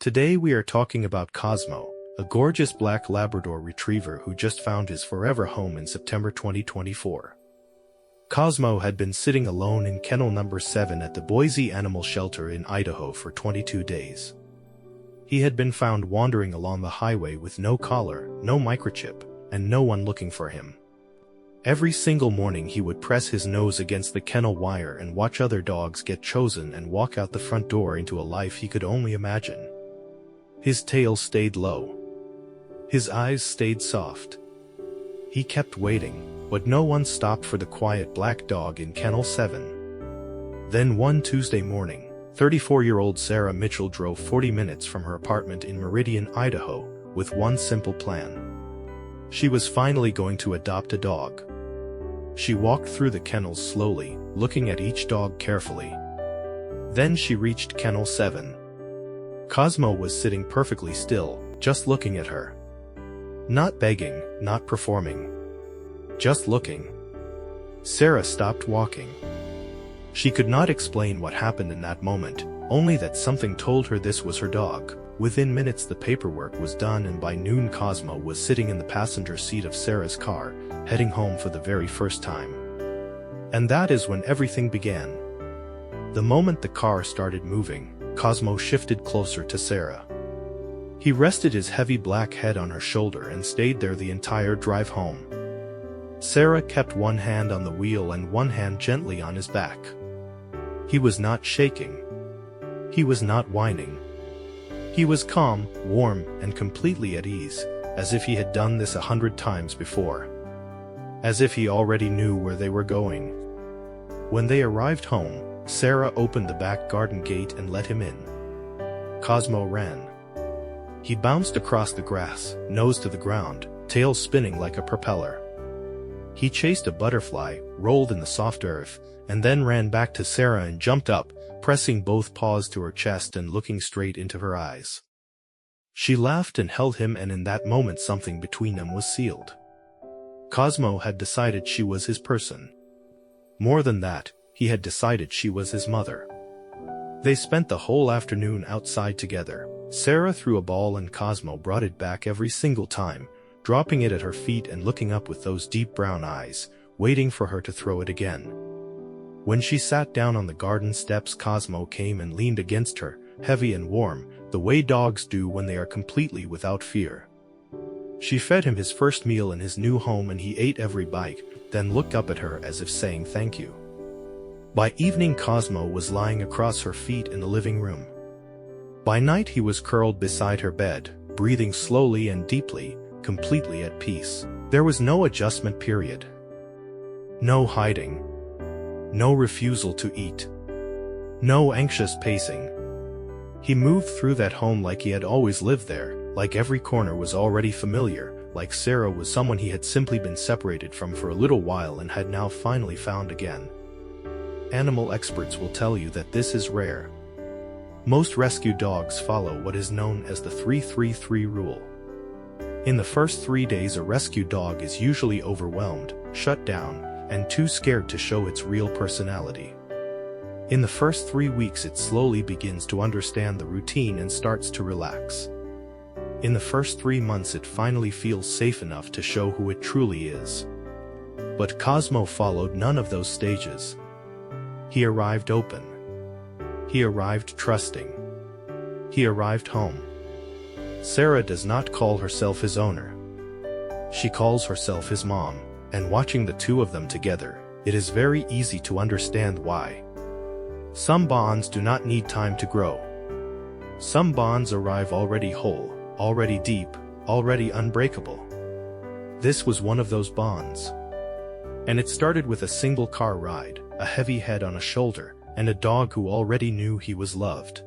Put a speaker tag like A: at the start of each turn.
A: Today we are talking about Cosmo, a gorgeous black Labrador retriever who just found his forever home in September 2024. Cosmo had been sitting alone in kennel number 7 at the Boise Animal Shelter in Idaho for 22 days. He had been found wandering along the highway with no collar, no microchip, and no one looking for him. Every single morning he would press his nose against the kennel wire and watch other dogs get chosen and walk out the front door into a life he could only imagine. His tail stayed low. His eyes stayed soft. He kept waiting, but no one stopped for the quiet black dog in Kennel 7. Then one Tuesday morning, 34-year-old Sarah Mitchell drove 40 minutes from her apartment in Meridian, Idaho, with one simple plan. She was finally going to adopt a dog. She walked through the kennels slowly, looking at each dog carefully. Then she reached Kennel 7. Cosmo was sitting perfectly still, just looking at her. Not begging, not performing. Just looking. Sarah stopped walking. She could not explain what happened in that moment, only that something told her this was her dog. Within minutes the paperwork was done and by noon Cosmo was sitting in the passenger seat of Sarah's car, heading home for the very first time. And that is when everything began. The moment the car started moving, Cosmo shifted closer to Sarah. He rested his heavy black head on her shoulder and stayed there the entire drive home. Sarah kept one hand on the wheel and one hand gently on his back. He was not shaking. He was not whining. He was calm, warm, and completely at ease, as if he had done this 100 times before. As if he already knew where they were going. When they arrived home, Sarah opened the back garden gate and let him in. Cosmo ran. He bounced across the grass, nose to the ground, tail spinning like a propeller. He chased a butterfly, rolled in the soft earth, and then ran back to Sarah and jumped up, pressing both paws to her chest and looking straight into her eyes. She laughed and held him, and in that moment something between them was sealed. Cosmo had decided she was his person. More than that, he had decided she was his mother. They spent the whole afternoon outside together. Sarah threw a ball and Cosmo brought it back every single time, dropping it at her feet and looking up with those deep brown eyes, waiting for her to throw it again. When she sat down on the garden steps, Cosmo came and leaned against her, heavy and warm, the way dogs do when they are completely without fear. She fed him his first meal in his new home and he ate every bite, then looked up at her as if saying thank you. By evening Cosmo was lying across her feet in the living room. By night he was curled beside her bed, breathing slowly and deeply, completely at peace. There was no adjustment period. No hiding. No refusal to eat. No anxious pacing. He moved through that home like he had always lived there, like every corner was already familiar, like Sarah was someone he had simply been separated from for a little while and had now finally found again. Animal experts will tell you that this is rare. Most rescue dogs follow what is known as the 3-3-3 rule. In the first 3 days a rescue dog is usually overwhelmed, shut down, and too scared to show its real personality. In the first 3 weeks it slowly begins to understand the routine and starts to relax. In the first 3 months it finally feels safe enough to show who it truly is. But Cosmo followed none of those stages. He arrived open. He arrived trusting. He arrived home. Sarah does not call herself his owner. She calls herself his mom. And watching the two of them together, it is very easy to understand why. Some bonds do not need time to grow. Some bonds arrive already whole, already deep, already unbreakable. This was one of those bonds. And it started with a single car ride, a heavy head on a shoulder, and a dog who already knew he was loved.